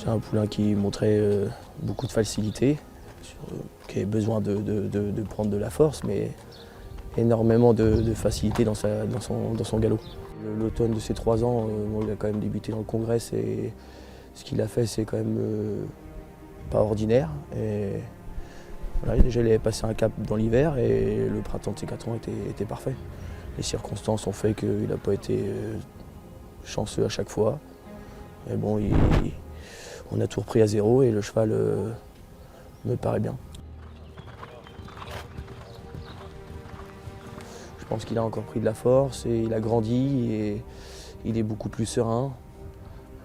C'est un poulain qui montrait beaucoup de facilité, qui avait besoin de prendre de la force, mais énormément de facilité dans son galop. L'automne de ses 3 ans, il a quand même débuté dans le Congrès et ce qu'il a fait, c'est quand même pas ordinaire. Et voilà, déjà, il avait passé un cap dans l'hiver et le printemps de ses 4 ans était parfait. Les circonstances ont fait qu'il n'a pas été chanceux à chaque fois. Mais bon, on a tout repris à zéro et le cheval me paraît bien. Je pense qu'il a encore pris de la force et il a grandi et il est beaucoup plus serein.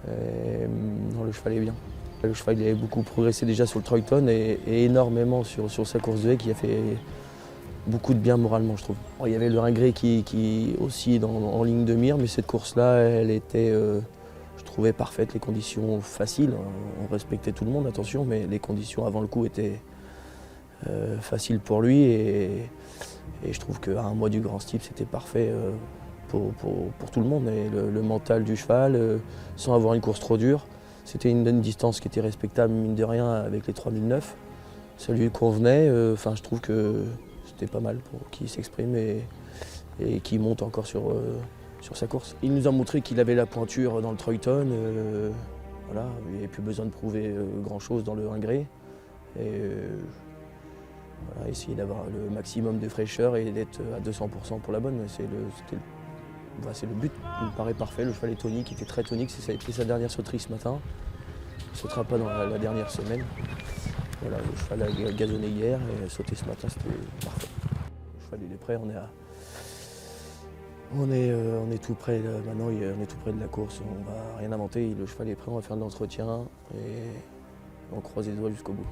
Non, le cheval est bien. Le cheval il avait beaucoup progressé déjà sur le Troyton et énormément sur sa course de haie qui a fait beaucoup de bien moralement, je trouve. Il y avait le Ringré qui aussi en ligne de mire, mais cette course-là, elle était, je trouvais, parfaite. Les conditions faciles, on respectait tout le monde, attention, mais les conditions avant le coup étaient faciles pour lui et je trouve qu'à un mois du Grand Steeple, c'était parfait pour tout le monde. Et le mental du cheval, sans avoir une course trop dure, c'était une distance qui était respectable, mine de rien, avec les 3009. Ça lui convenait, je trouve que c'était pas mal pour qu'il s'exprime et qu'il monte encore sur sa course. Il nous a montré qu'il avait la pointure dans le Troyton. Voilà, il n'avait plus besoin de prouver grand-chose dans le Ringré. Voilà, essayer d'avoir le maximum de fraîcheur et d'être à 200% pour la bonne. C'est le but. Il me paraît parfait. Le cheval est tonique, il était très tonique. Ça a été sa dernière sauterie ce matin. Il ne sautera pas dans la dernière semaine. Voilà, le cheval a gazonné hier et sauté ce matin, c'était parfait. Le cheval il est prêt, on est tout près maintenant, on est tout près de la course, on va rien inventer. Le cheval est prêt, on va faire de l'entretien et on croise les doigts jusqu'au bout.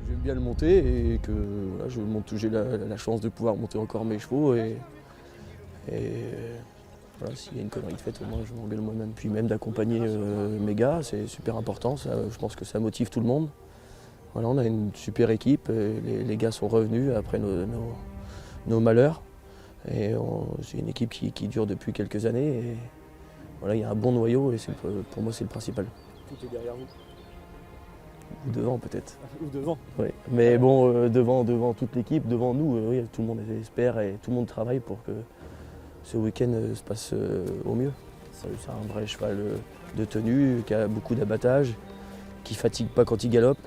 J'aime bien le monter et que voilà, j'ai la chance de pouvoir monter encore mes chevaux et voilà, s'il y a une connerie de faite, au moins je m'engueule moi-même. Puis même d'accompagner mes gars, c'est super important, je pense que ça motive tout le monde. Voilà, on a une super équipe, les gars sont revenus après nos malheurs. Et c'est une équipe qui dure depuis quelques années. Et voilà, il y a un bon noyau et pour moi c'est le principal. Tout est derrière vous. Ou devant peut-être. Ou devant. Oui. Mais bon, devant toute l'équipe, devant nous, oui, tout le monde espère et tout le monde travaille pour que ce week-end se passe au mieux. C'est un vrai cheval de tenue, qui a beaucoup d'abattage, qui ne fatigue pas quand il galope.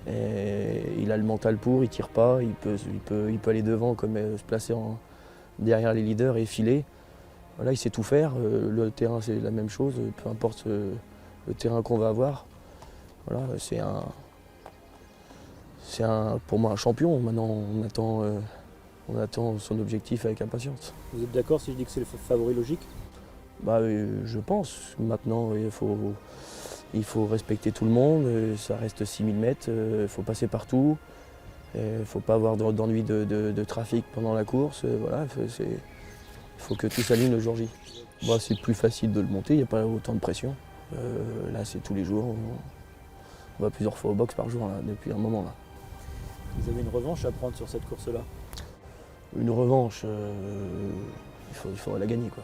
Et il a le mental pour, il ne tire pas, il peut aller devant comme se placer derrière les leaders et filer. Voilà, il sait tout faire. Le terrain c'est la même chose, peu importe le terrain qu'on va avoir. Voilà, c'est pour moi un champion. Maintenant on attend son objectif avec impatience. Vous êtes d'accord si je dis que c'est le favori logique? Je pense. Maintenant, il faut respecter tout le monde. Ça reste 6000 mètres, il faut passer partout. Il ne faut pas avoir d'ennui de trafic pendant la course. Voilà, il faut que tout s'aligne le jour J. C'est plus facile de le monter, il n'y a pas autant de pression. Là, c'est tous les jours. On va plusieurs fois au box par jour là, depuis un moment. Là. Vous avez une revanche à prendre sur cette course-là? Une revanche, il faudrait la gagner, quoi.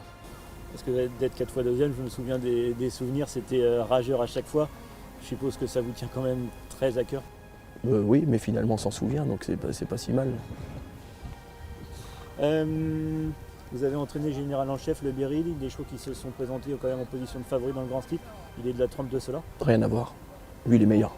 Parce que d'être 4 fois deuxième, je me souviens des souvenirs, c'était rageur à chaque fois. Je suppose que ça vous tient quand même très à cœur. Oui, mais finalement on s'en souvient, donc c'est pas si mal. Vous avez entraîné Général en chef, le Beryl, des chevaux qui se sont présentés quand même en position de favori dans le Grand Steeple. Il est de la trempe de cela? Rien à voir. Lui, il est meilleur.